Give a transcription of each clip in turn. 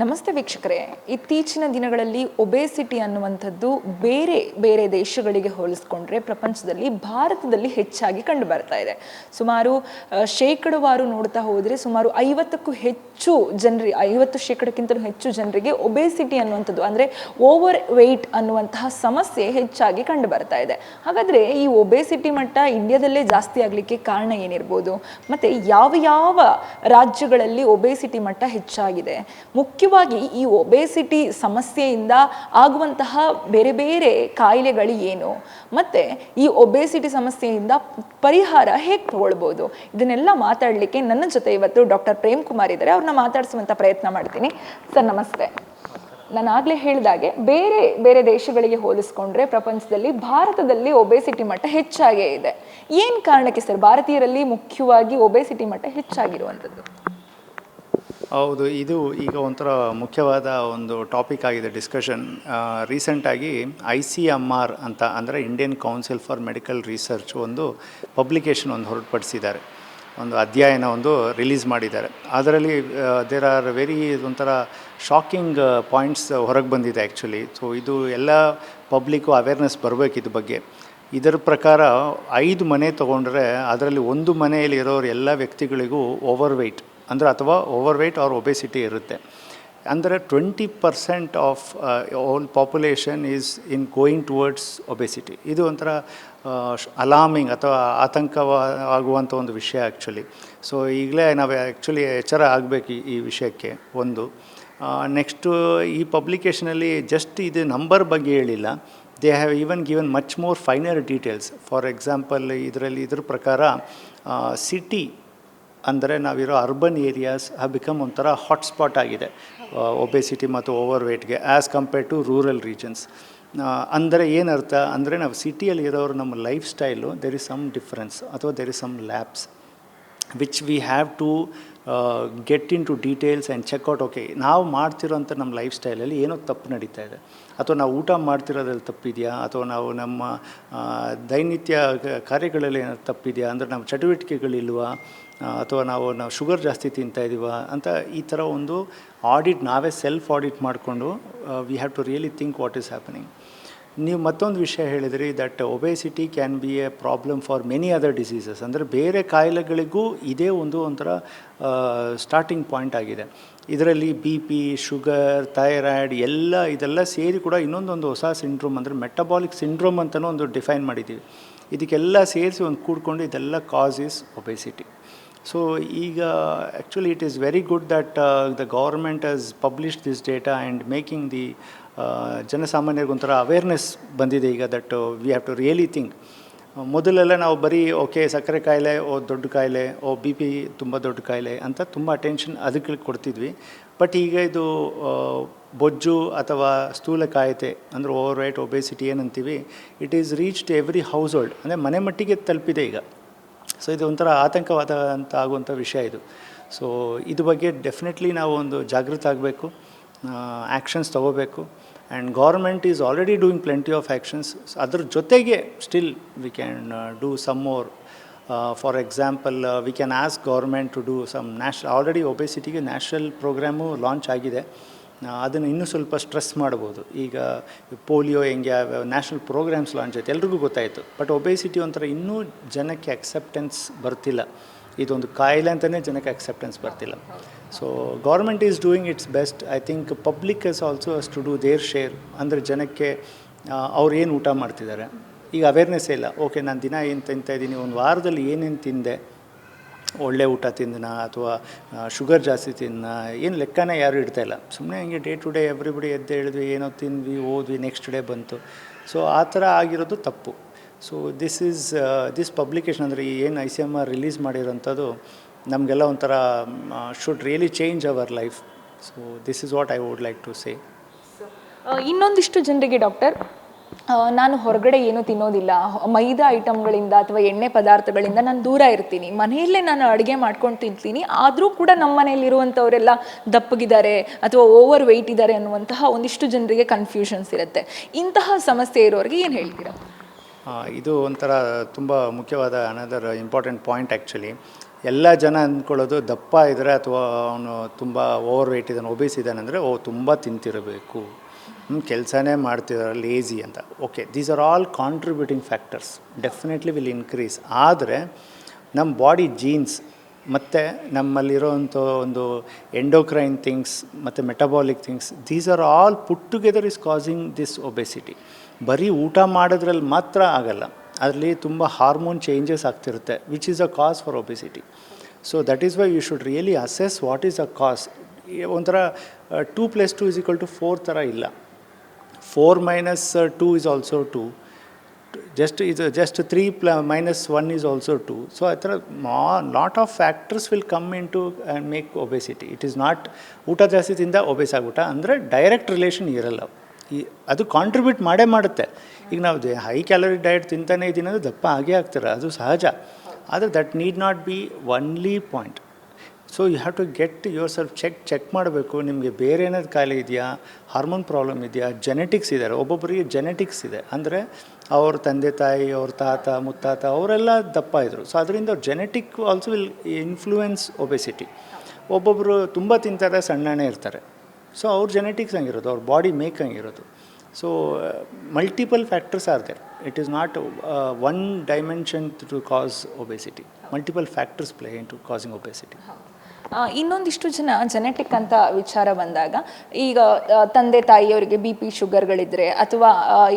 ನಮಸ್ತೆ ವೀಕ್ಷಕರೇ, ಇತ್ತೀಚಿನ ದಿನಗಳಲ್ಲಿ ಒಬೇಸಿಟಿ ಅನ್ನುವಂಥದ್ದು ಬೇರೆ ಬೇರೆ ದೇಶಗಳಿಗೆ ಹೋಲಿಸ್ಕೊಂಡ್ರೆ ಪ್ರಪಂಚದಲ್ಲಿ ಭಾರತದಲ್ಲಿ ಹೆಚ್ಚಾಗಿ ಕಂಡು ಬರ್ತಾ ಇದೆ. ಸುಮಾರು ಶೇಕಡವಾರು ನೋಡ್ತಾ ಹೋದರೆ ಸುಮಾರು 50ಕ್ಕೂ ಹೆಚ್ಚು ಜನರಿಗೆ 50% ಹೆಚ್ಚು ಜನರಿಗೆ ಒಬೇಸಿಟಿ ಅನ್ನುವಂಥದ್ದು ಅಂದರೆ ಓವರ್ ವೆಯ್ಟ್ ಅನ್ನುವಂತಹ ಸಮಸ್ಯೆ ಹೆಚ್ಚಾಗಿ ಕಂಡು ಬರ್ತಾ ಇದೆ. ಹಾಗಾದರೆ ಈ ಒಬೇಸಿಟಿ ಮಟ್ಟ ಇಂಡಿಯಾದಲ್ಲೇ ಜಾಸ್ತಿ ಆಗಲಿಕ್ಕೆ ಕಾರಣ ಏನಿರ್ಬೋದು, ಮತ್ತು ಯಾವ ರಾಜ್ಯಗಳಲ್ಲಿ ಒಬೇಸಿಟಿ ಮಟ್ಟ ಹೆಚ್ಚಾಗಿದೆ, ಮುಖ್ಯವಾಗಿ ಈ ಒಬೇಸಿಟಿ ಸಮಸ್ಯೆಯಿಂದ ಆಗುವಂತಹ ಬೇರೆ ಬೇರೆ ಕಾಯಿಲೆಗಳು ಏನು, ಮತ್ತು ಈ ಒಬೇಸಿಟಿ ಸಮಸ್ಯೆಯಿಂದ ಪರಿಹಾರ ಹೇಗೆ ತಗೊಳ್ಬೋದು, ಇದನ್ನೆಲ್ಲ ಮಾತಾಡಲಿಕ್ಕೆ ನನ್ನ ಜೊತೆ ಇವತ್ತು ಡಾಕ್ಟರ್ ಪ್ರೇಮ್ ಕುಮಾರ್ ಇದ್ದಾರೆ. ಅವ್ರನ್ನ ಮಾತಾಡಿಸುವಂಥ ಪ್ರಯತ್ನ ಮಾಡ್ತೀನಿ. ಸರ್ ನಮಸ್ತೆ. ನಾನು ಆಗಲೇ ಹೇಳಿದಾಗೆ ಬೇರೆ ಬೇರೆ ದೇಶಗಳಿಗೆ ಹೋಲಿಸ್ಕೊಂಡ್ರೆ ಪ್ರಪಂಚದಲ್ಲಿ ಭಾರತದಲ್ಲಿ ಒಬೇಸಿಟಿ ಮಟ್ಟ ಹೆಚ್ಚಾಗೇ ಇದೆ. ಏನು ಕಾರಣಕ್ಕೆ ಸರ್ ಭಾರತೀಯರಲ್ಲಿ ಮುಖ್ಯವಾಗಿ ಒಬೇಸಿಟಿ ಮಟ್ಟ ಹೆಚ್ಚಾಗಿರುವಂಥದ್ದು? ಹೌದು, ಇದು ಈಗ ಒಂಥರ ಮುಖ್ಯವಾದ ಒಂದು ಟಾಪಿಕ್ ಆಗಿದೆ ಡಿಸ್ಕಷನ್. ರೀಸೆಂಟಾಗಿ ICMR ಅಂತ ಅಂದರೆ Indian Council for Medical Research ಒಂದು ಪಬ್ಲಿಕೇಶನ್ ಹೊರತುಪಡಿಸಿದ್ದಾರೆ, ಒಂದು ಅಧ್ಯಯನ ರಿಲೀಸ್ ಮಾಡಿದ್ದಾರೆ. ಅದರಲ್ಲಿ ದೇರ್ ಆರ್ ವೆರಿ ಒಂಥರ ಶಾಕಿಂಗ್ ಪಾಯಿಂಟ್ಸ್ ಹೊರಗೆ ಬಂದಿದೆ ಆ್ಯಕ್ಚುಲಿ. ಸೊ ಇದು ಎಲ್ಲ ಪಬ್ಲಿಕ್ಕು ಅವೇರ್ನೆಸ್ ಬರಬೇಕು ಇದ್ರ ಬಗ್ಗೆ. ಇದರ ಪ್ರಕಾರ 5 ಮನೆ ತೊಗೊಂಡ್ರೆ ಅದರಲ್ಲಿ ಒಂದು ಮನೆಯಲ್ಲಿ ಇರೋರು ಎಲ್ಲ ವ್ಯಕ್ತಿಗಳಿಗೂ ಓವರ್ ವೆಯ್ಟ್ ಅಥವಾ ಓವರ್ ವೆಯ್ಟ್ ಆರ್ ಒಬೇಸಿಟಿ ಇರುತ್ತೆ. ಅಂದರೆ 20% of all population is in going towards obesity. ಇದು ಒಂಥರ ಅಲಾರ್ಮಿಂಗ್ ಅಥವಾ ಆಗುವಂಥ ಒಂದು ವಿಷಯ ಆ್ಯಕ್ಚುಲಿ. ಸೊ ಈಗಲೇ ನಾವು ಆ್ಯಕ್ಚುಲಿ ಎಚ್ಚರ ಆಗಬೇಕು ಈ ವಿಷಯಕ್ಕೆ. ಒಂದು ನೆಕ್ಸ್ಟು ಈ ಪಬ್ಲಿಕೇಶನಲ್ಲಿ ಜಸ್ಟ್ ಇದು ನಂಬರ್ ಬಗ್ಗೆ ಹೇಳಿಲ್ಲ, they have even given much more finer details. For example ಇದ್ರ ಪ್ರಕಾರ ಸಿಟಿ ಅಂದರೆ ನಾವಿರೋ ಅರ್ಬನ್ ಏರಿಯಾಸ್ ಬಿಕಮ್ ಒಂಥರ ಹಾಟ್ಸ್ಪಾಟ್ ಆಗಿದೆ ಒಬೇಸಿಟಿ ಮತ್ತು ಓವರ್ ವೆಯ್ಟ್ಗೆ as compared to rural regions. ಅಂದರೆ ಏನರ್ಥ ಅಂದರೆ ನಾವು ಸಿಟಿಯಲ್ಲಿ ಇರೋರು ನಮ್ಮ lifestyle there is some difference ಅಥವಾ there is some lapse which we have to get into details and checkout. Okay, ನಾವು ಮಾಡ್ತಿರೋಂಥ ನಮ್ಮ ಲೈಫ್ ಸ್ಟೈಲಲ್ಲಿ ಏನೋ ತಪ್ಪು ನಡೀತಾ ಇದೆ, ಅಥವಾ ನಾವು ಊಟ ಮಾಡ್ತಿರೋದ್ರಲ್ಲಿ ತಪ್ಪಿದೆಯಾ, ಅಥವಾ ನಾವು ನಮ್ಮ ದೈನಿತ್ಯ ಕಾರ್ಯಗಳಲ್ಲಿ ಏನಾದ್ರು ತಪ್ಪಿದೆಯಾ, ಅಂದರೆ ನಮ್ಮ ಚಟುವಟಿಕೆಗಳಿಲ್ವಾ, ಅಥವಾ ನಾವು ಶುಗರ್ ಜಾಸ್ತಿ ತಿಂತಾಯಿದ್ದೀವ ಅಂತ ಈ ಥರ ಒಂದು ಆಡಿಟ್ ನಾವೇ ಸೆಲ್ಫ್ ಆಡಿಟ್ ಮಾಡಿಕೊಂಡು we have to really think what is happening. ನೀವು ಮತ್ತೊಂದು ವಿಷಯ ಹೇಳಿದ್ರಿ that obesity can be a problem for many other diseases. ಅಂದರೆ ಬೇರೆ ಕಾಯಿಲೆಗಳಿಗೂ ಇದೇ ಒಂಥರ ಸ್ಟಾರ್ಟಿಂಗ್ ಪಾಯಿಂಟ್ ಆಗಿದೆ. ಇದರಲ್ಲಿ BP, ಶುಗರ್, ಥೈರಾಯ್ಡ್ ಇದೆಲ್ಲ ಸೇರಿ ಕೂಡ ಇನ್ನೊಂದೊಂದು ಹೊಸ ಸಿಂಡ್ರೋಮ್ ಅಂದರೆ ಮೆಟಬಾಲಿಕ್ ಸಿಂಡ್ರೋಮ್ ಅಂತಲೂ ಒಂದು ಡಿಫೈನ್ ಮಾಡಿದ್ದೀವಿ. ಇದಕ್ಕೆಲ್ಲ ಸೇರಿಸಿ ಕೂಡ್ಕೊಂಡು ಇದೆಲ್ಲ ಕಾಸ್ ಈಸ್ ಒಬೇಸಿಟಿ. ಸೊ ಈಗ actually it is very good that the government has published this data and making the ಜನಸಾಮಾನ್ಯರಿಗೊಂಥರ ಅವೇರ್ನೆಸ್ ಬಂದಿದೆ ಈಗ that we have to really think. ಮೊದಲೆಲ್ಲ ನಾವು ಬರೀ ಓಕೆ ಸಕ್ಕರೆ ಕಾಯಿಲೆ ದೊಡ್ಡ ಕಾಯಿಲೆ, BP ತುಂಬ ದೊಡ್ಡ ಕಾಯಿಲೆ ಅಂತ ತುಂಬ ಅಟೆನ್ಷನ್ ಅದಕ್ಕೆ ಕೊಡ್ತಿದ್ವಿ. ಬಟ್ ಈಗ ಇದು ಬೊಜ್ಜು ಅಥವಾ ಸ್ಥೂಲಕಾಯತೆ ಅಂದರೆ ಓವರ್ ವೆಯ್ಟ್ ಒಬೇಸಿಟಿ ಏನಂತೀವಿ, it is reached every house hold, ಅಂದರೆ ಮನೆ ಮಟ್ಟಿಗೆ ತಲುಪಿದೆ ಈಗ. ಸೊ ಇದು ಒಂಥರ ಆತಂಕವಾದ ಅಂತ ಆಗುವಂಥ ವಿಷಯ ಇದು. ಸೊ ಇದ್ರ ಬಗ್ಗೆ ಡೆಫಿನೆಟ್ಲಿ ನಾವು ಒಂದು ಜಾಗೃತ ಆಗಬೇಕು, ಆ್ಯಕ್ಷನ್ಸ್ ತೊಗೋಬೇಕು. And government is already doing plenty of actions. ಅದ್ರ ಜೊತೆಗೆ still we can do some more. For example we can ask government to do some already ಒಬೇಸಿಟಿಗೆ ನ್ಯಾಷನಲ್ ಪ್ರೋಗ್ರಾಮು ಲಾಂಚ್ ಆಗಿದೆ, ಅದನ್ನು ಇನ್ನೂ ಸ್ವಲ್ಪ ಸ್ಟ್ರೆಸ್ ಮಾಡ್ಬೋದು. ಈಗ ಪೋಲಿಯೋ ಹೆಂಗೆ ನ್ಯಾಷನಲ್ ಪ್ರೋಗ್ರಾಮ್ಸ್ ಲಾಂಚ್ ಆಯಿತು, ಎಲ್ರಿಗೂ ಗೊತ್ತಾಯಿತು. ಬಟ್ ಒಬೇಸಿಟಿ ಒಂಥರ ಇನ್ನೂ ಜನಕ್ಕೆ ಅಕ್ಸೆಪ್ಟೆನ್ಸ್ ಬರ್ತಿಲ್ಲ, ಇದೊಂದು ಕಾಯಿಲೆ ಅಂತಲೇ ಜನಕ್ಕೆ ಅಕ್ಸೆಪ್ಟೆನ್ಸ್ ಬರ್ತಿಲ್ಲ. So government is doing its best. I think public is also has to do their share. ಅಂದರೆ ಜನಕ್ಕೆ ಅವ್ರು ಏನು ಊಟ ಮಾಡ್ತಿದ್ದಾರೆ ಈಗ ಅವೇರ್ನೆಸ್ಸೇ ಇಲ್ಲ. ಓಕೆ, ನಾನು ದಿನ ಏನು ತಿಂತಾಯಿದ್ದೀನಿ, ಒಂದು ವಾರದಲ್ಲಿ ಏನೇನು ತಿಂದೆ, ಒಳ್ಳೆ ಊಟ ತಿಂದನ ಅಥವಾ ಶುಗರ್ ಜಾಸ್ತಿ ತಿನ್ನ, ಏನು ಲೆಕ್ಕನೇ ಯಾರು ಇಡ್ತಾಯಿಲ್ಲ. ಸುಮ್ಮನೆ ಹಂಗೆ ಡೇ ಟು ಡೇ ಎವ್ರಿಬಡಿ ಎದ್ದು ಹೇಳಿದ್ವಿ, ಏನೋ ತಿಂದ್ವಿ, ಓದ್ವಿ, ನೆಕ್ಸ್ಟ್ ಡೇ ಬಂತು. ಸೊ ಆ ಥರ ಆಗಿರೋದು ತಪ್ಪು. ಸೊ ದಿಸ್ ಪಬ್ಲಿಕೇಶನ್ ಅಂದರೆ ಏನು ICMR ರಿಲೀಸ್ ಮಾಡಿರೋಂಥದ್ದು ನಮಗೆಲ್ಲ ಒಂಥರ should really change our life. So this is what I would like to say. ಇನ್ನೊಂದಿಷ್ಟು ಜನರಿಗೆ ಡಾಕ್ಟರ್, ನಾನು ಹೊರಗಡೆ ಏನೂ ತಿನ್ನೋದಿಲ್ಲ, ಮೈದಾ ಐಟಮ್ಗಳಿಂದ ಅಥವಾ ಎಣ್ಣೆ ಪದಾರ್ಥಗಳಿಂದ ನಾನು ದೂರ ಇರ್ತೀನಿ, ಮನೆಯಲ್ಲೇ ನಾನು ಅಡುಗೆ ಮಾಡ್ಕೊಂಡು ತಿಂತೀನಿ, ಆದರೂ ಕೂಡ ನಮ್ಮ ಮನೆಯಲ್ಲಿರುವಂಥವರೆಲ್ಲ ದಪ್ಪಗಿದ್ದಾರೆ ಅಥವಾ ಓವರ್ ವೆಯ್ಟ್ ಇದ್ದಾರೆ ಅನ್ನುವಂತಹ ಒಂದಿಷ್ಟು ಜನರಿಗೆ ಕನ್ಫ್ಯೂಷನ್ಸ್ ಇರುತ್ತೆ. ಇಂತಹ ಸಮಸ್ಯೆ ಇರೋರಿಗೆ ಏನು ಹೇಳ್ತೀರಾ? ಇದು ಒಂಥರ ತುಂಬ ಮುಖ್ಯವಾದ ಅನದರ್ ಇಂಪಾರ್ಟೆಂಟ್ ಪಾಯಿಂಟ್ ಆ್ಯಕ್ಚುಲಿ. ಎಲ್ಲ ಜನ ಅಂದ್ಕೊಳ್ಳೋದು ದಪ್ಪ ಇದ್ದರೆ ಅಥವಾ ಅವನು ತುಂಬ ಓವರ್ ವೆಯ್ಟ್ ಇದ್ದಾನೆ, ಒಬೇಸ್ ಇದ್ದಾನೆ ಅಂದರೆ ತುಂಬ ತಿಂತಿರಬೇಕು, ಕೆಲಸನೇ ಮಾಡ್ತಿದ್ದಾರೆ, ಲೇಝಿ ಅಂತ. Okay, these are all contributing factors, definitely will increase. ಆದರೆ ನಮ್ಮ ಬಾಡಿ ಜೀನ್ಸ್ ಮತ್ತು ನಮ್ಮಲ್ಲಿರೋವಂಥ ಒಂದು ಎಂಡೋಕ್ರೈನ್ ಥಿಂಗ್ಸ್ ಮತ್ತು metabolic things, these are all put together is causing this obesity. ಬರೀ ಊಟ ಮಾಡೋದ್ರಲ್ಲಿ ಮಾತ್ರ ಆಗಲ್ಲ, ಅದರಲ್ಲಿ ತುಂಬ ಹಾರ್ಮೋನ್ ಚೇಂಜಸ್ ಆಗ್ತಿರುತ್ತೆ, which is a cause for obesity. So that is why you should really assess what is a cause. ಒಂಥರ 2 + 2 = 4 ಥರ ಇಲ್ಲ. 4 - 2 is also 2. Just 3 - 1 is also 2. So a lot of factors will come into and make obesity. It is not ಊಟ ಜಾಸ್ತಿ ತಿಂದ obeys ಆಗ್ಬಿಟ್ಟ ಅಂದರೆ direct relation ಇರಲ್ಲ. ಅದು ಕಾಂಟ್ರಿಬ್ಯೂಟ್ ಮಾಡೇ ಮಾಡುತ್ತೆ. ಈಗ ನಾವು ಹೈ ಕ್ಯಾಲರಿ ಡಯಟ್ ತಿಂತಾನೆ ಇದ್ದೀನಿ ಅಂದರೆ ದಪ್ಪ ಆಗೇ ಆಗ್ತಾರೆ, ಅದು ಸಹಜ. ಆದರೆ that need not be only point. So you have to get yourself check ಮಾಡಬೇಕು. ನಿಮಗೆ ಬೇರೆ ಏನಾದ್ರು ಕಾಯಿಲೆ ಇದೆಯಾ, ಹಾರ್ಮೋನ್ ಪ್ರಾಬ್ಲಮ್ ಇದೆಯಾ, ಜೆನೆಟಿಕ್ಸ್ ಇದ್ದಾರೆ. ಒಬ್ಬೊಬ್ಬರಿಗೆ ಜೆನೆಟಿಕ್ಸ್ ಇದೆ, ಅಂದರೆ ಅವ್ರ ತಂದೆ ತಾಯಿ, ಅವ್ರ ತಾತ ಮುತ್ತಾತ ಅವರೆಲ್ಲ ದಪ್ಪ ಇದ್ದರು. ಸೊ ಅದರಿಂದ ಅವ್ರ genetic also will influence obesity. ಒಬ್ಬೊಬ್ಬರು ತುಂಬ ತಿಂತಾರೆ, ಸಣ್ಣನೇ ಇರ್ತಾರೆ. ಸೊ ಅವ್ರ ಜೆನೆಟಿಕ್ಸ್ ಹಂಗಿರೋದು, ಅವ್ರ ಬಾಡಿ ಮೇಕ್ ಹಂಗಿರೋದು. So multiple factors are there. It is not one dimension to cause obesity. Multiple factors play in to causing obesity. ಇನ್ನೊಂದಿಷ್ಟು ಜನ ಜೆನೆಟಿಕ್ ಅಂತ ವಿಚಾರ ಬಂದಾಗ, ಈಗ ತಂದೆ ತಾಯಿಯವರಿಗೆ BP ಶುಗರ್ಗಳಿದ್ರೆ ಅಥವಾ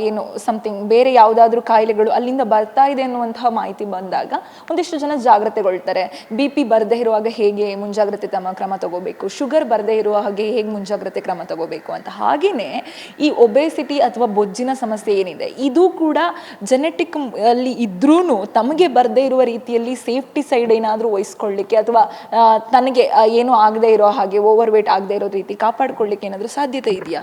ಏನು ಸಮಥಿಂಗ್ ಬೇರೆ ಯಾವುದಾದ್ರೂ ಕಾಯಿಲೆಗಳು ಅಲ್ಲಿಂದ ಬರ್ತಾ ಇದೆ ಅನ್ನುವಂತಹ ಮಾಹಿತಿ ಬಂದಾಗ ಒಂದಿಷ್ಟು ಜನ ಜಾಗ್ರತೆಗೊಳ್ತಾರೆ. BP ಬರದೇ ಇರುವಾಗ ಹೇಗೆ ಮುಂಜಾಗ್ರತೆ ಕ್ರಮ ತಗೋಬೇಕು, ಶುಗರ್ ಬರದೇ ಇರುವ ಹಾಗೆ ಹೇಗೆ ಮುಂಜಾಗ್ರತೆ ಕ್ರಮ ತಗೋಬೇಕು ಅಂತ. ಹಾಗೆಯೇ ಈ ಒಬೇಸಿಟಿ ಅಥವಾ ಬೊಜ್ಜಿನ ಸಮಸ್ಯೆ ಏನಿದೆ, ಇದು ಕೂಡ ಜೆನೆಟಿಕ್ ಅಲ್ಲಿ ಇದ್ರೂ ತಮಗೆ ಬರದೇ ಇರುವ ರೀತಿಯಲ್ಲಿ ಸೇಫ್ಟಿ ಸೈಡ್ ಏನಾದರೂ ವಹಿಸ್ಕೊಳ್ಳಿಕ್ಕೆ ಅಥವಾ ತನಗೆ ಏನು ಆಗದೆ ಇರೋ ಹಾಗೆ ಓವರ್ ವೇಟ್ ಆಗದೆ ಇರೋ ರೀತಿ ಕಾಪಾಡ್ಕೊಳ್ಳಿಕ್ಕೆ ಏನಾದರೂ ಸಾಧ್ಯತೆ ಇದೆಯಾ?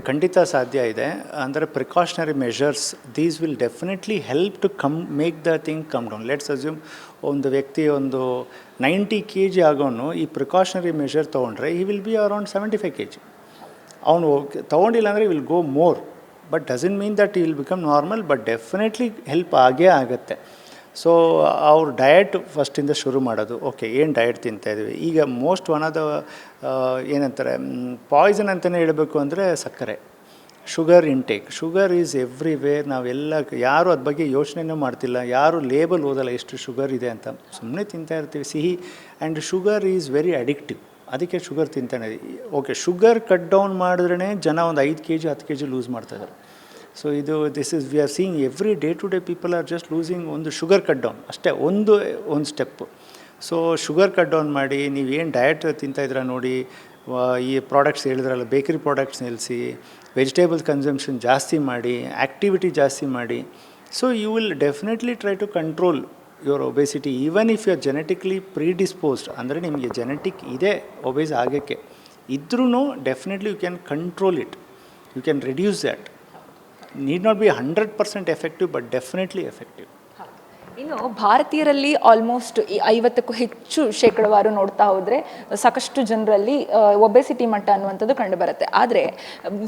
ಖಂಡಿತ ಸಾಧ್ಯ ಇದೆ. ಅಂದರೆ precautionary measures, these will definitely help to make the thing come down. Let's assume ಒಂದು ವ್ಯಕ್ತಿ ಒಂದು 90 kg ಆಗೋನು ಈ ಪ್ರಿಕಾಷನರಿ ಮೆಷರ್ ತೊಗೊಂಡ್ರೆ ಈ ವಿಲ್ ಬಿ ಅರೌಂಡ್ 75 kg. ಅವನು ತೊಗೊಂಡಿಲ್ಲ ಅಂದರೆ will go more, but doesn't mean that he will become normal, but definitely help ಆಗೇ ಆಗುತ್ತೆ. ಸೊ ಅವ್ರ ಡಯಟ್ ಫಸ್ಟಿಂದ ಶುರು ಮಾಡೋದು. ಓಕೆ, ಏನು ಡಯಟ್ ತಿಂತಾಯಿದ್ವಿ ಈಗ? ಮೋಸ್ಟ್ ಒನ್ ಆಫ್ ದ ಏನಂತಾರೆ ಪಾಯ್ಸನ್ ಅಂತಲೇ ಹೇಳಬೇಕು ಅಂದರೆ ಸಕ್ಕರೆ, sugar intake. Sugar is everywhere. ನಾವೆಲ್ಲ ಯಾರು ಅದ್ರ ಬಗ್ಗೆ ಯೋಚನೆನೂ ಮಾಡ್ತಿಲ್ಲ, ಯಾರು ಲೇಬಲ್ ಓದಲ್ಲ ಎಷ್ಟು ಶುಗರ್ ಇದೆ ಅಂತ, ಸುಮ್ಮನೆ ತಿಂತಾ ಇರ್ತೀವಿ ಸಿಹಿ. And sugar is very addictive, ಅದಕ್ಕೆ ಶುಗರ್ ತಿಂತಾನೆ. ಓಕೆ, ಶುಗರ್ ಕಟ್ ಡೌನ್ ಮಾಡಿದ್ರೇ ಜನ ಒಂದು 5 kg 10 kg ಲೂಸ್ ಮಾಡ್ತಾಯಿದ್ದಾರೆ. So this is we are seeing every day to day people are just losing. ಒಂದು ಶುಗರ್ ಕಟ್ ಡೌನ್ ಅಷ್ಟೇ, ಒಂದು step. So sugar cut down ಮಾಡಿ, ನೀವೇನು ಡಯಟ್ ತಿಂತಾಯಿದ್ದೀರಾ ನೋಡಿ, ಈ ಪ್ರಾಡಕ್ಟ್ಸ್ ಹೇಳಿದ್ರಲ್ಲ, ಬೇಕರಿ ಪ್ರಾಡಕ್ಟ್ಸ್ ನಿಲ್ಲಿಸಿ, ವೆಜಿಟೇಬಲ್ಸ್ ಕನ್ಸಂಪ್ಷನ್ ಜಾಸ್ತಿ ಮಾಡಿ, ಆ್ಯಕ್ಟಿವಿಟಿ ಜಾಸ್ತಿ ಮಾಡಿ. So you will definitely try to control your obesity. Even if you are genetically predisposed, ಅಂದರೆ ನಿಮಗೆ ಜೆನೆಟಿಕ್ ಇದೆ ಒಬೇಸ್ ಆಗೋಕ್ಕೆ ಇದ್ರೂ definitely you can control it, you can reduce that. Need not be 100% effective, but definitely effective. ಇನ್ನು ಭಾರತೀಯರಲ್ಲಿ almost 50ಕ್ಕೂ ಹೆಚ್ಚು ಶೇಕಡವಾರು ನೋಡ್ತಾ ಹೋದರೆ ಸಾಕಷ್ಟು ಜನರಲ್ಲಿ ಒಬೆಸಿಟಿ ಮಟ್ಟ ಅನ್ನುವಂಥದ್ದು ಕಂಡುಬರುತ್ತೆ. ಆದರೆ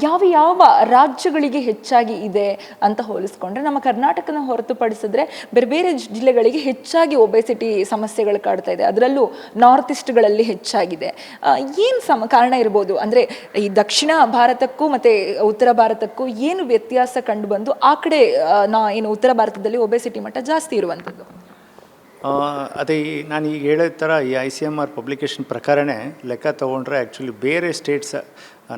ಯಾವ ರಾಜ್ಯಗಳಿಗೆ ಹೆಚ್ಚಾಗಿ ಇದೆ ಅಂತ ಹೋಲಿಸ್ಕೊಂಡ್ರೆ ನಮ್ಮ ಕರ್ನಾಟಕನ ಹೊರತುಪಡಿಸಿದ್ರೆ ಬೇರೆ ಜಿಲ್ಲೆಗಳಿಗೆ ಹೆಚ್ಚಾಗಿ ಒಬೆಸಿಟಿ ಸಮಸ್ಯೆಗಳು ಕಾಡ್ತಾ ಇದೆ. ಅದರಲ್ಲೂ ನಾರ್ತ್ ಈಸ್ಟ್ಗಳಲ್ಲಿ ಹೆಚ್ಚಾಗಿದೆ. ಏನು ಕಾರಣ ಇರ್ಬೋದು? ಅಂದರೆ ಈ ದಕ್ಷಿಣ ಭಾರತಕ್ಕೂ ಮತ್ತು ಉತ್ತರ ಭಾರತಕ್ಕೂ ಏನು ವ್ಯತ್ಯಾಸ ಕಂಡುಬಂದು ಆ ಕಡೆ ಏನು ಉತ್ತರ ಭಾರತದಲ್ಲಿ ಒಬೆಸಿಟಿ ಮಟ್ಟ ಜಾಸ್ತಿ ಇರುವಂಥದ್ದು? ಅದೇ ನಾನು ಈಗ ಹೇಳಿದ ಥರ ಈ ICMR ಪಬ್ಲಿಕೇಶನ್ ಪ್ರಕಾರನೇ ಲೆಕ್ಕ ತೊಗೊಂಡ್ರೆ ಆ್ಯಕ್ಚುಲಿ ಬೇರೆ ಸ್ಟೇಟ್ಸ್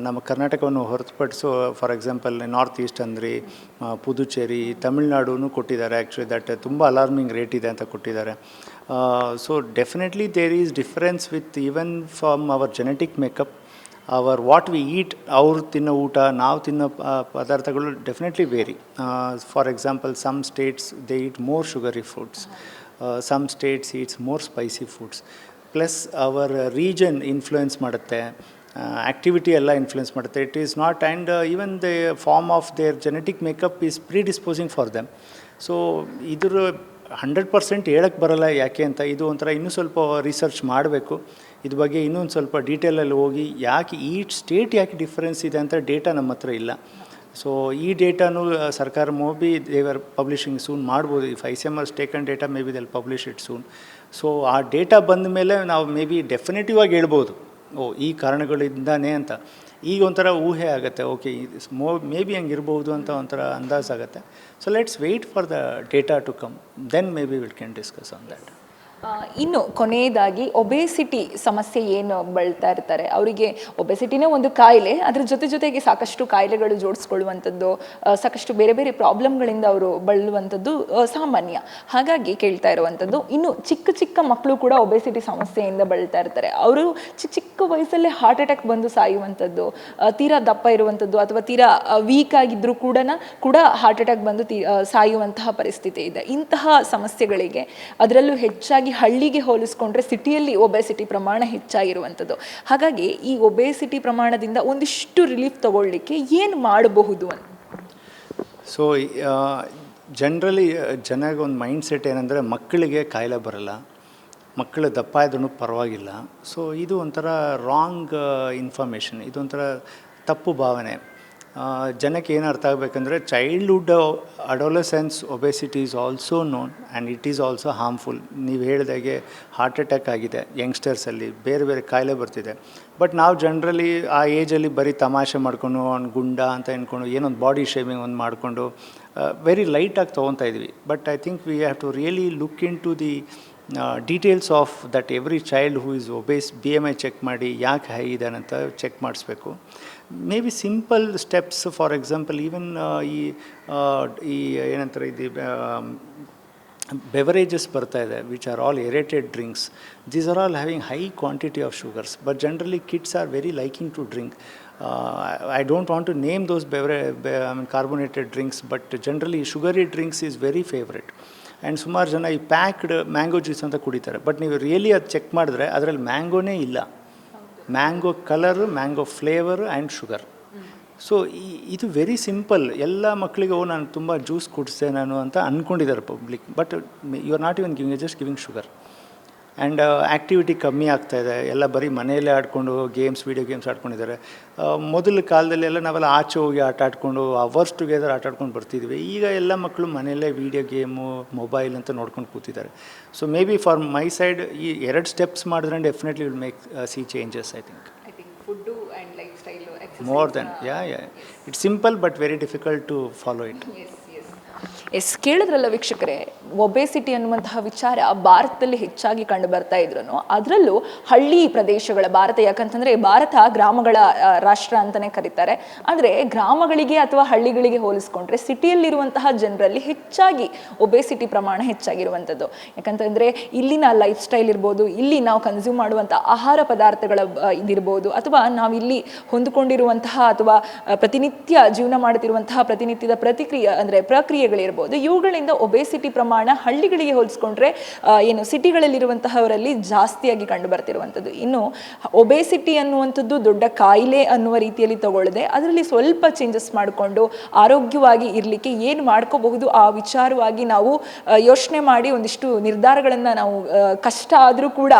ನಮ್ಮ ಕರ್ನಾಟಕವನ್ನು ಹೊರತುಪಡಿಸು, ಫಾರ್ ಎಕ್ಸಾಂಪಲ್ ನಾರ್ತ್ ಈಸ್ಟ್ ಅಂದರೆ ಪುದುಚೇರಿ, ತಮಿಳ್ನಾಡು ಕೊಟ್ಟಿದ್ದಾರೆ. ಆ್ಯಕ್ಚುಲಿ ದಟ್ ತುಂಬ ಅಲಾರ್ಮಿಂಗ್ ರೇಟ್ ಇದೆ ಅಂತ ಕೊಟ್ಟಿದ್ದಾರೆ. So definitely there is difference with even from our genetic makeup, our what we eat. ಅವ್ರು ತಿನ್ನೋ ಊಟ, ನಾವು ತಿನ್ನೋ ಪದಾರ್ಥಗಳು definitely vary. For example some states they eat more sugary foods, some states eats more spicy foods. Plus our region influence ಮಾಡುತ್ತೆ, activity ಎಲ್ಲ influence ಮಾಡುತ್ತೆ. It is not, and even the form of their genetic makeup is predisposing for them. So ಇದ್ರ 100% ಹೇಳಕ್ಕೆ ಬರೋಲ್ಲ ಯಾಕೆ ಅಂತ. ಇದು ಒಂಥರ ಇನ್ನೂ ಸ್ವಲ್ಪ ರಿಸರ್ಚ್ ಮಾಡಬೇಕು ಇದ್ರ ಬಗ್ಗೆ, ಇನ್ನೊಂದು ಸ್ವಲ್ಪ ಡೀಟೇಲಲ್ಲಿ ಹೋಗಿ ಯಾಕೆ ಈ ಸ್ಟೇಟ್ ಯಾಕೆ ಡಿಫ್ರೆನ್ಸ್ ಇದೆ ಅಂತ ಡೇಟಾ ನಮ್ಮ ಹತ್ರ ಇಲ್ಲ. ಸೊ ಈ ಡೇಟಾನು ಸರ್ಕಾರ ಮೋಬಿ ದೇವರ್ ಪಬ್ಲಿಷಿಂಗ್ ಸೂನ್ ಮಾಡ್ಬೋದು. If ICMR taken data maybe they'll publish it soon. So ಆ ಡೇಟಾ ಬಂದ ಮೇಲೆ ನಾವು ಮೇ ಬಿ ಡೆಫಿನೆಟಿವ್ ಆಗಿ ಹೇಳ್ಬೋದು, ಈ ಕಾರಣಗಳಿಂದಾನೇ ಅಂತ. ಈಗ ಒಂಥರ ಊಹೆ ಆಗುತ್ತೆ, ಓಕೆ ಮೇ ಬಿ ಹಂಗಿರ್ಬೋದು ಅಂತ ಒಂಥರ ಅಂದಾಜಾಗುತ್ತೆ. So let's wait for the data to come, then maybe will can discuss on that. ಇನ್ನು ಕೊನೆಯದಾಗಿ ಒಬೇಸಿಟಿ ಸಮಸ್ಯೆ ಏನು ಬಳಲ್ತಾ ಇರ್ತಾರೆ ಅವರಿಗೆ, ಒಬೇಸಿಟಿನೇ ಒಂದು ಕಾಯಿಲೆ, ಅದ್ರ ಜೊತೆಗೆ ಸಾಕಷ್ಟು ಕಾಯಿಲೆಗಳು ಜೋಡಿಸ್ಕೊಳ್ಳುವಂಥದ್ದು, ಸಾಕಷ್ಟು ಬೇರೆ ಬೇರೆ ಪ್ರಾಬ್ಲಮ್ಗಳಿಂದ ಅವರು ಬಳಲುವಂಥದ್ದು ಸಾಮಾನ್ಯ. ಹಾಗಾಗಿ ಕೇಳ್ತಾ ಇರುವಂಥದ್ದು, ಇನ್ನು ಚಿಕ್ಕ ಮಕ್ಕಳು ಕೂಡ ಒಬೇಸಿಟಿ ಸಮಸ್ಯೆಯಿಂದ ಬಳಲ್ತಾ ಇರ್ತಾರೆ. ಅವರು ಚಿಕ್ಕ ವಯಸ್ಸಲ್ಲೇ ಹಾರ್ಟ್ ಅಟ್ಯಾಕ್ ಬಂದು ಸಾಯುವಂಥದ್ದು, ತೀರಾ ದಪ್ಪ ಇರುವಂಥದ್ದು ಅಥವಾ ತೀರಾ ವೀಕ್ ಆಗಿದ್ದರೂ ಕೂಡ ಹಾರ್ಟ್ ಅಟ್ಯಾಕ್ ಬಂದು ಸಾಯುವಂತಹ ಪರಿಸ್ಥಿತಿ ಇದೆ. ಇಂತಹ ಸಮಸ್ಯೆಗಳಿಗೆ ಅದರಲ್ಲೂ ಹೆಚ್ಚಾಗಿ ಹಳ್ಳಿಗೆ ಹೋಲಿಸ್ಕೊಂಡ್ರೆ ಸಿಟಿಯಲ್ಲಿ ಒಬೇಸಿಟಿ ಪ್ರಮಾಣ ಹೆಚ್ಚಾಗಿರುವಂಥದ್ದು. ಹಾಗಾಗಿ ಈ ಒಬೇಸಿಟಿ ಪ್ರಮಾಣದಿಂದ ಒಂದಿಷ್ಟು ರಿಲೀಫ್ ತಗೊಳ್ಳಿಕ್ಕೆ ಏನು ಮಾಡಬಹುದು ಅಂತ? ಸೊ ಜನರಲಿ ಜನಗೆ ಒಂದು ಮೈಂಡ್ ಸೆಟ್ ಏನಂದರೆ, ಮಕ್ಕಳಿಗೆ ಕಾಯಿಲೆ ಬರಲ್ಲ, ಮಕ್ಕಳು ದಪ್ಪ ಇದ್ರೂ ಪರವಾಗಿಲ್ಲ. ಸೊ ಇದು ಒಂಥರ ರಾಂಗ್ ಇನ್ಫಾರ್ಮೇಷನ್, ಇದೊಂಥರ ತಪ್ಪು ಭಾವನೆ. ಜನಕ್ಕೆ ಏನು ಅರ್ಥ ಆಗಬೇಕಂದ್ರೆ, childhood adolescence obesity is also known and it is also harmful. ನೀವು ಹೇಳಿದಾಗೆ ಹಾರ್ಟ್ ಅಟ್ಯಾಕ್ ಆಗಿದೆ ಯಂಗ್ಸ್ಟರ್ಸಲ್ಲಿ, ಬೇರೆ ಬೇರೆ ಕಾಯಿಲೆ ಬರ್ತಿದೆ. ಬಟ್ ನಾವು ಜನರಲಿ ಆ ಏಜಲ್ಲಿ ಬರೀ ತಮಾಷೆ ಮಾಡಿಕೊಂಡು ಅವ್ನು ಗುಂಡ ಅಂತ ಅಂದ್ಕೊಂಡು ಏನೊಂದು ಬಾಡಿ ಶೇಮಿಂಗ್ ಒಂದು ಮಾಡಿಕೊಂಡು ವೆರಿ ಲೈಟಾಗಿ ತೊಗೊತಾ ಇದ್ವಿ. But I think we have to really look into the details of that every child who is obese. BMI check ಮಾಡಿ ಯಾಕೆ ಹೈ ಇದ್ದಾನೆ ಅಂತ ಚೆಕ್ ಮಾಡಿಸ್ಬೇಕು. Maybe simple steps, for example even ಈ ಏನಂತಾರೆ ಇದು ಬೆವರೇಜಸ್ ಬರ್ತಾ ಇದೆ, which are all aerated drinks. These are all having high quantity of sugars, but generally kids are very liking to drink. I don't want to name those carbonated drinks, but generally sugary drinks is very favorite. And ಸುಮಾರು ಜನ ಈ packed mango juice ಅಂತ ಕುಡಿತಾರೆ. But ನೀವು really ಅದು check ಮಾಡಿದ್ರೆ ಅದರಲ್ಲಿ ಮ್ಯಾಂಗೋನೇ ಇಲ್ಲ. Mango colour, mango flavour and sugar. So ಇದು ವೆರಿ ಸಿಂಪಲ್. ಎಲ್ಲ ಮಕ್ಕಳಿಗೆ ನಾನು ತುಂಬ ಜ್ಯೂಸ್ ಕುಡಿಸ್ದೆ ನಾನು ಅಂತ ಅಂದ್ಕೊಂಡಿದ್ದಾರೆ public. But you are not even giving, just giving sugar. And activity ಕಮ್ಮಿ ಆಗ್ತಾಯಿದೆ, ಎಲ್ಲ ಬರೀ ಮನೆಯಲ್ಲೇ ಆಡಿಕೊಂಡು ವೀಡಿಯೋ ಗೇಮ್ಸ್ ಆಡ್ಕೊಂಡಿದ್ದಾರೆ. ಮೊದಲ ಕಾಲದಲ್ಲಿ ಎಲ್ಲ ನಾವೆಲ್ಲ ಆಚೆ ಹೋಗಿ ಆಟ ಆಡ್ಕೊಂಡು ಅವರ್ಸ್ ಟುಗೆದರ್ ಆಟ ಆಡ್ಕೊಂಡು ಬರ್ತಿದ್ವಿ. ಈಗ ಎಲ್ಲ ಮಕ್ಕಳು ಮನೆಯಲ್ಲೇ ವೀಡಿಯೋ ಗೇಮು, ಮೊಬೈಲ್ ಅಂತ ನೋಡ್ಕೊಂಡು ಕೂತಿದ್ದಾರೆ. So may be for my side ಈ 2 ಸ್ಟೆಪ್ಸ್ ಮಾಡಿದ್ರೆ definitely will make C changes. I think food and life style more than it's simple but very difficult to follow it. Yes, ಕೇಳಿದ್ರಲ್ಲ ವೀಕ್ಷಕರೇ, obesity ಅನ್ನುವಂತಹ ವಿಚಾರ ಭಾರತದಲ್ಲಿ ಹೆಚ್ಚಾಗಿ ಕಂಡು ಬರ್ತಾ ಇದ್ರು, ಅದರಲ್ಲೂ ಹಳ್ಳಿ ಪ್ರದೇಶಗಳ ಭಾರತ, ಯಾಕಂತಂದರೆ ಭಾರತ ಗ್ರಾಮಗಳ ರಾಷ್ಟ್ರ ಅಂತಲೇ ಕರೀತಾರೆ. ಆದರೆ ಗ್ರಾಮಗಳಿಗೆ ಅಥವಾ ಹಳ್ಳಿಗಳಿಗೆ ಹೋಲಿಸ್ಕೊಂಡ್ರೆ ಸಿಟಿಯಲ್ಲಿರುವಂತಹ ಜನರಲ್ಲಿ ಹೆಚ್ಚಾಗಿ ಒಬೇಸಿಟಿ ಪ್ರಮಾಣ ಹೆಚ್ಚಾಗಿರುವಂಥದ್ದು. ಯಾಕಂತಂದರೆ ಇಲ್ಲಿನ ಲೈಫ್ ಸ್ಟೈಲ್ ಇರ್ಬೋದು, ಇಲ್ಲಿ ನಾವು ಕನ್ಸ್ಯೂಮ್ ಮಾಡುವಂಥ ಆಹಾರ ಪದಾರ್ಥಗಳ ಇದಿರ್ಬೋದು, ಅಥವಾ ನಾವಿಲ್ಲಿ ಹೊಂದಿಕೊಂಡಿರುವಂತಹ ಅಥವಾ ಪ್ರತಿನಿತ್ಯ ಜೀವನ ಮಾಡುತ್ತಿರುವಂತಹ ಪ್ರತಿನಿತ್ಯದ ಪ್ರಕ್ರಿಯೆಗಳಿರ್ಬೋದು, ಇವುಗಳಿಂದ ಒಬೇಸಿಟಿ ಪ್ರಮಾಣ ಹಳ್ಳಿಗಳಿಗೆ ಹೋಲಿಸ್ಕೊಂಡ್ರೆ ಸಿಟಿಗಳಲ್ಲಿರುವಂತಹವರಲ್ಲಿ ಜಾಸ್ತಿಯಾಗಿ ಕಂಡು ಬರ್ತಿರುವಂಥದ್ದು. ಇನ್ನು ಒಬೇಸಿಟಿ ಅನ್ನುವಂಥದ್ದು ದೊಡ್ಡ ಕಾಯಿಲೆ ಅನ್ನುವ ರೀತಿಯಲ್ಲಿ ತಗೊಳ್ಳದೆ ಅದರಲ್ಲಿ ಸ್ವಲ್ಪ ಚೇಂಜಸ್ ಮಾಡಿಕೊಂಡು ಆರೋಗ್ಯವಾಗಿ ಇರಲಿಕ್ಕೆ ಏನು ಮಾಡ್ಕೋಬಹುದು ಆ ವಿಚಾರವಾಗಿ ನಾವು ಯೋಚನೆ ಮಾಡಿ ಒಂದಿಷ್ಟು ನಿರ್ಧಾರಗಳನ್ನು ನಾವು ಕಷ್ಟ ಆದರೂ ಕೂಡ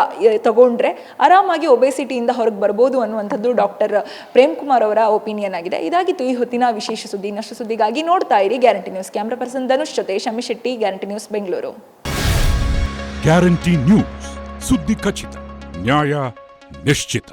ತಗೊಂಡ್ರೆ ಆರಾಮಾಗಿ ಒಬೇಸಿಟಿಯಿಂದ ಹೊರಗೆ ಬರ್ಬೋದು ಅನ್ನುವಂಥದ್ದು ಡಾಕ್ಟರ್ ಪ್ರೇಮ್ ಕುಮಾರ್ ಅವರ ಒಪಿನಿಯನ್ ಆಗಿದೆ. ಇದಾಗಿತ್ತು ಈ ಹೊತ್ತಿನ ವಿಶೇಷ ಸುದ್ದಿ. ಇನ್ನಷ್ಟು ಸುದ್ದಿಗಾಗಿ ನೋಡ್ತಾ ಇರಿ guarantee news. Camera person Dhanush ಜೊತೆ Shami Shetty, guarantee news Bengaluru. Guarantee news, ಸುದ್ದಿ ಖಚಿತ, ನ್ಯಾಯ ನಿಶ್ಚಿತ.